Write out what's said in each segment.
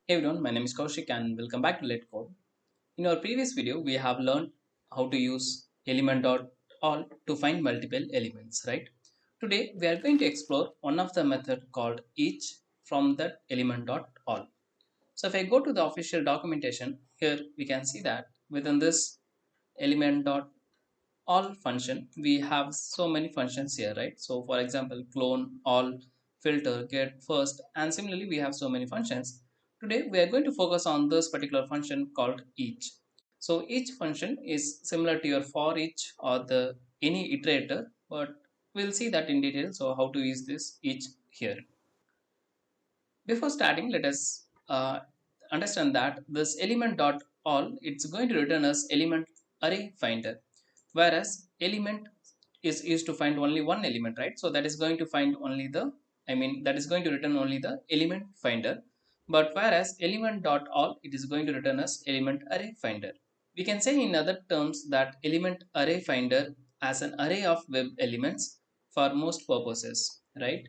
Hey everyone, my name is Koushik and welcome back to LetCode. In our previous video, we have learned how to use element.all to find multiple elements, right? Today, we are going to explore one of the method called each from that element.all. So if I go to the official documentation, here we can see that within this element.all function, we have so many functions here, right? So for example, clone, all, filter, get, first, and similarly, we have so many functions. Today, we are going to focus on this particular function called each. So each function is similar to your for each or the any iterator, but we'll see that in detail. So how to use this each here. Before starting, let us understand that this element dot all it's going to return as element array finder, whereas element is used to find only one element, right? So that is going to find only the that is going to return only the element finder, but whereas element dot all it is going to return as element array finder. We can say in other terms that element array finder as an array of web elements for most purposes, right?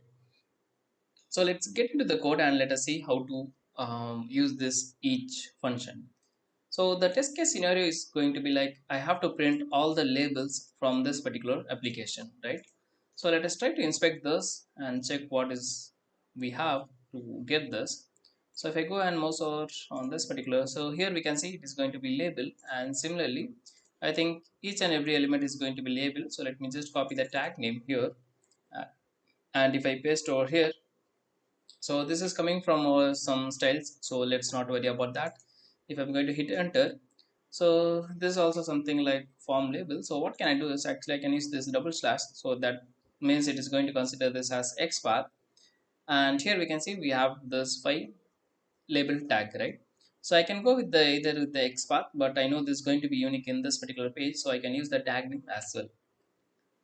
So let's get into the code and let us see how to use this each function. So the test case scenario is going to be like I have to print all the labels from this particular application, right? So let us try to inspect this and check what is we have to get this. So if I go and mouse over on this particular, so here we can see it is going to be label, and similarly, I think each and every element is going to be labeled. So let me just copy the tag name here, uh, and if I paste over here, so this is coming from some styles, so let's not worry about that. If I'm going to hit enter, so this is also something like form label. So what can I do is actually I can use this double slash, so that means it is going to consider this as XPath, and here we can see we have this file label tag, right? So I can go with the either with the XPath, but I know this is going to be unique in this particular page, so I can use the tag name as well.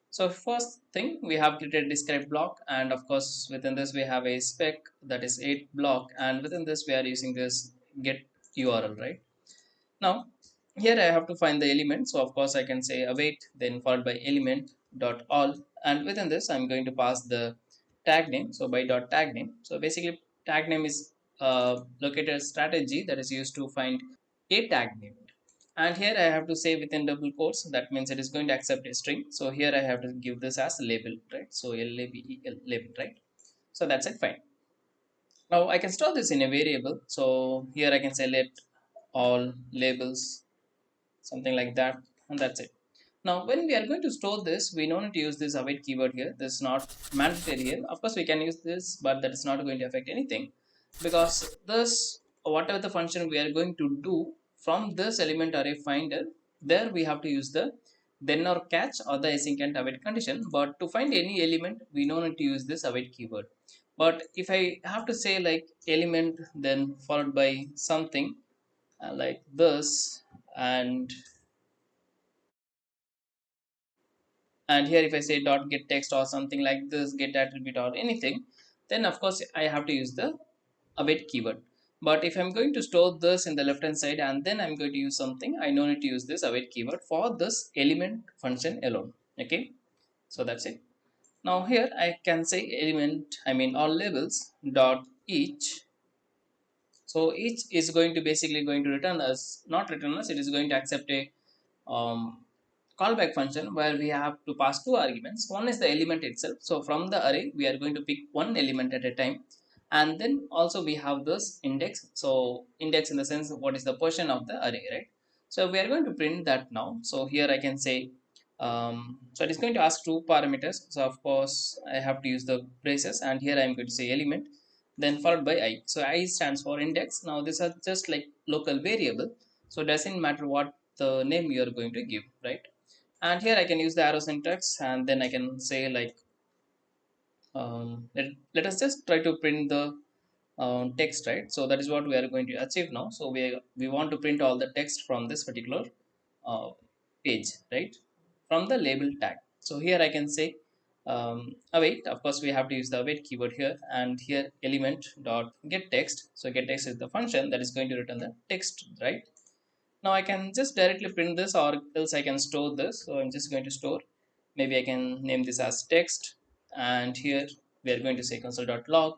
So first thing, we have created describe block, and of course within this we have a spec that is 8 block, and within this we are using this get URL, right? Now here I have to find the element, so of course I can say await then followed by element dot all, and within this I'm going to pass the tag name, so by dot tag name. So basically tag name is locator strategy that is used to find a tag name, and here I have to say within double quotes, that means it is going to accept a string. So here I have to give this as label, right? So label, label, right? So that's it, fine. Now I can store this in a variable, so here I can say let all labels, something like that, and that's it. Now when we are going to store this, we don't need to use this await keyword here. This is not mandatory here. Of course we can use this, but that is not going to affect anything, because this whatever the function we are going to do from this element array finder, there we have to use the then or catch or the async and await condition. But to find any element we don't need to use this await keyword. But if I have to say like element then followed by something like this, and here if I say dot get text or something like this, get attribute or anything, then of course I have to use the await keyword. But if I'm going to store this in the left hand side and then I'm going to use something, I no need to use this await keyword for this element function alone. Okay, so that's it. Now here I can say element, all labels dot each. So each is going to basically going to return us, not return us, it is going to accept a um, callback function where we have to pass two arguments. One is the element itself. So from the array, we are going to pick one element at a time. And then also we have this index. So index in the sense what is the portion of the array, right? So we are going to print that now. So here I can say, so it is going to ask two parameters. So of course I have to use the braces, and here I am going to say element, then followed by I. So I stands for index. Now these are just like local variable. So it doesn't matter what the name you are going to give, right? And here I can use the arrow syntax, and then I can say like let us just try to print the text, right? So that is what we are going to achieve now. So we want to print all the text from this particular uh, page, right, from the label tag. So here I can say await. Of course we have to use the await keyword here, and here element dot get text. So get text is the function that is going to return the text, right? Now I can just directly print this, or else I can store this. So I'm just going to store. Maybe I can name this as text, and here we are going to say console.log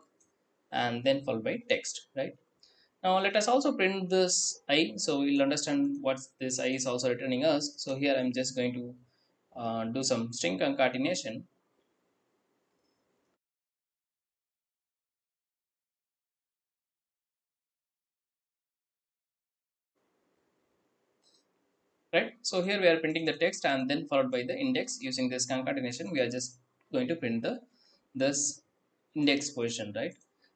and then followed by text, right? Now let us also print this I, so we'll understand what this I is also returning us. So here I'm just going to do some string concatenation, right? So here we are printing the text and then followed by the index. Using this concatenation, we are just going to print the this index position, right?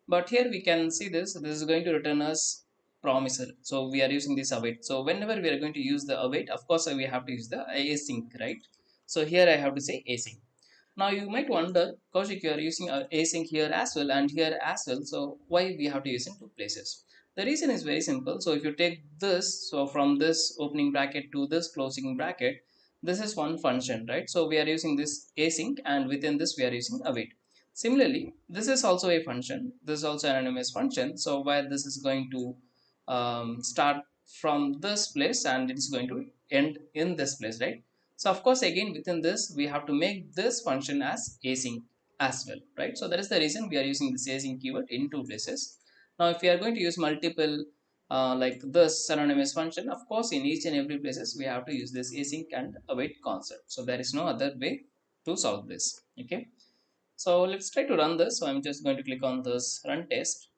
But here we can see this is going to return us promiser. So we are using this await. So whenever we are going to use the await, of course we have to use the async, right? So here I have to say async. Now you might wonder, Koushik, you are using async here as well and here as well. So why we have to use in two places? The reason is very simple. So if you take this, so from this opening bracket to this closing bracket, this is one function, right? So we are using this async, and within this we are using await. Similarly, this is also a function. This is also an anonymous function. So where this is going to start from this place and it is going to end in this place, right? So of course, again within this we have to make this function as async as well, right? So that is the reason we are using this async keyword in two places. Now if we are going to use multiple like this anonymous function, of course in each and every places we have to use this async and await concept. So there is no other way to solve this. Okay, so let's try to run this. So I'm just going to click on this run test.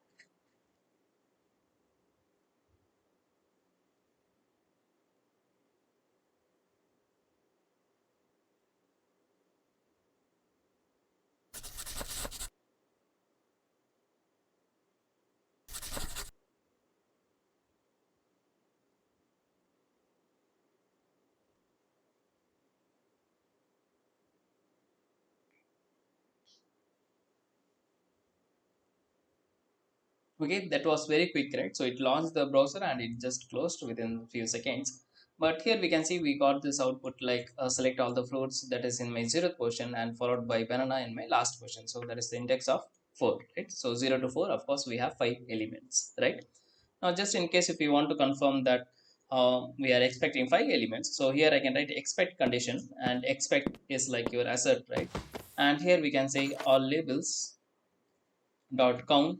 Okay, that was very quick, right? So it launched the browser and it just closed within a few seconds. But here we can see we got this output like select all the fruits, that is in my zeroth position, and followed by banana in my last position. So that is the index of 4, right? So 0 to 4, of course we have 5 elements, right? Now just in case if we want to confirm that we are expecting 5 elements, so here I can write expect condition, and expect is like your assert, right? And here we can say all labels dot count.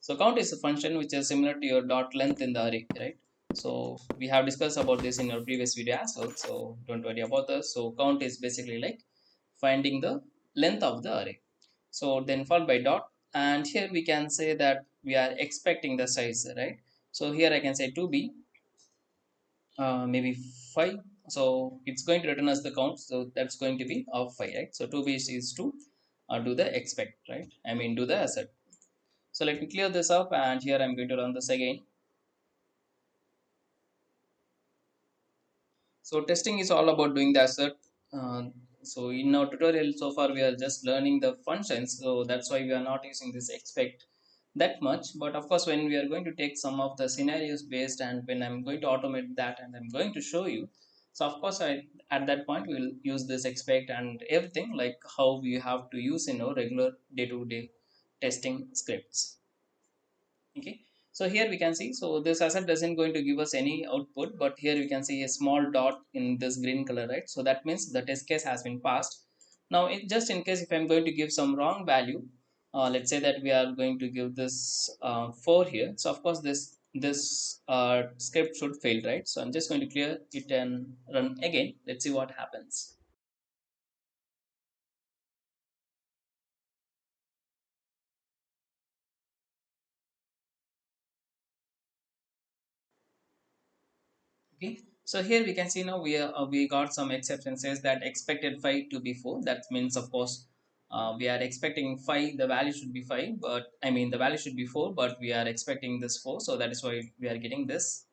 So count is a function which is similar to your dot length in the array, right? So we have discussed about this in our previous video as well. So don't worry about this. So count is basically like finding the length of the array. So then followed by dot, and here we can say that we are expecting the size, right? So here I can say to be maybe 5. So it's going to return us the count. So that's going to be of 5, right? So to be is to do the expect, right? I mean do the assert. So let me clear this up, and here I'm going to run this again. So testing is all about doing the assert. Uh, so in our tutorial so far we are just learning the functions. So that's why we are not using this expect that much. But of course when we are going to take some of the scenarios based, and when I'm going to automate that and I'm going to show you. So of course at that point we will use this expect and everything like how we have to use in our regular day-to-day testing scripts. Okay, so here we can see, so this asset doesn't going to give us any output, but here we can see a small dot in this green color, right? So that means the test case has been passed. Now just in case if I'm going to give some wrong value, let's say that we are going to give this 4 here. So of course this script should fail, right? So I'm just going to clear it and run again. Let's see what happens. Okay, so here we can see now we got some exception says that expected 5 to be 4. That means of course we are expecting 5, the value should be 5, but I mean the value should be 4, but we are expecting this 4, so that is why we are getting this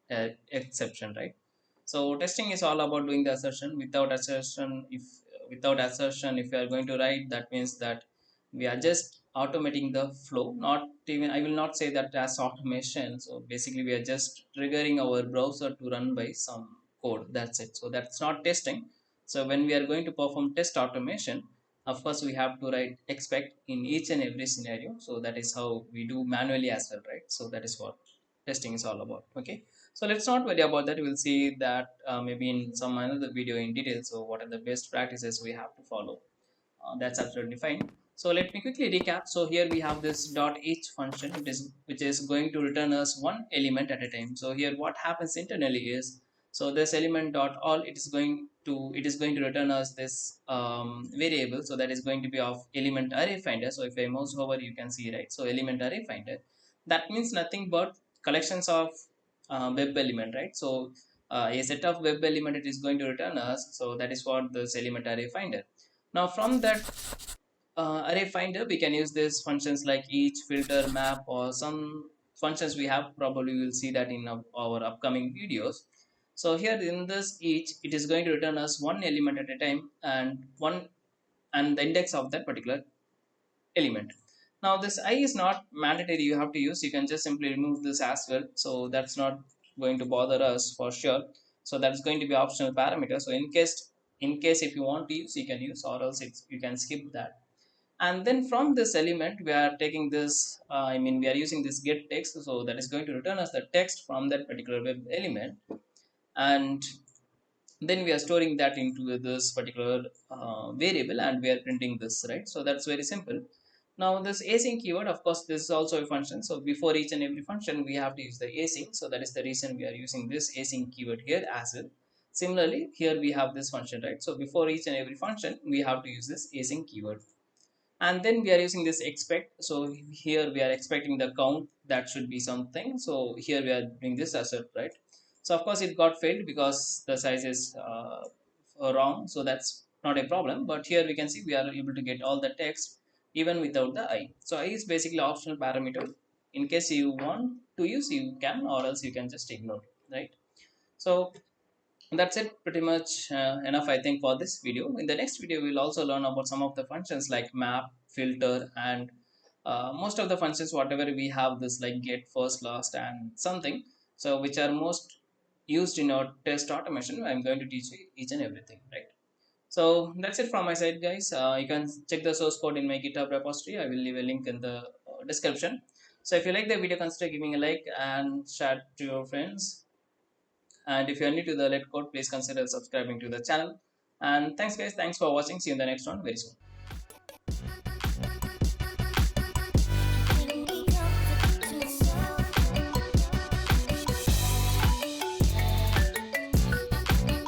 exception, right? So testing is all about doing the assertion. Without assertion, if you are going to write, that means that we are just automating the flow. Not even, I will not say that as automation. So basically we are just triggering our browser to run by some code. That's it. So that's not testing. So when we are going to perform test automation, of course we have to write expect in each and every scenario. So that is how we do manually as well, right? So that is what testing is all about. Okay, so let's not worry about that. We'll see that maybe in some another video in detail. So what are the best practices we have to follow? That's absolutely fine. So let me quickly recap. So here we have this dot each function, which is going to return us one element at a time. So here what happens internally is, so this element dot all, it is going to return us this variable. So that is going to be of element array finder. So if I mouse over, you can see, right? So element array finder, that means nothing but collections of web element, right? So a set of web element it is going to return us. So that is what this element array finder. Now from that array finder, we can use these functions like each, filter, map, or some functions we have. Probably we will see that in our upcoming videos. So here in this each, it is going to return us one element at a time, and the index of that particular element. Now this I is not mandatory you have to use. You can just simply remove this as well. So that's not going to bother us for sure. So that's going to be optional parameter. So in case if you want to use, you can use, or else you can skip that. And then from this element we are taking this we are using this get text. So that is going to return us the text from that particular web element, and then we are storing that into this particular variable, and we are printing this, right? So that's very simple. Now this async keyword, of course this is also a function. So before each and every function we have to use the async. So that is the reason we are using this async keyword here as well. Similarly here we have this function, right? So before each and every function we have to use this async keyword. And then we are using this expect. So here we are expecting the count, that should be something. So here we are doing this assert, right? So of course it got failed because the size is wrong, so that's not a problem. But here we can see we are able to get all the text even without the I. So I is basically optional parameter. In case you want to use, you can, or else you can just ignore, right? So that's it, pretty much enough I think for this video. In the next video we'll also learn about some of the functions like map, filter, and most of the functions whatever we have, this like get, first, last, and something, so which are most used in our test automation. I'm going to teach you each and everything, right? So that's it from my side, guys. You can check the source code in my GitHub repository. I will leave a link in the description. So if you like the video, consider giving a like and share to your friends. And if you are new to the LetCode, please consider subscribing to the channel. And thanks, guys. Thanks for watching. See you in the next one very soon.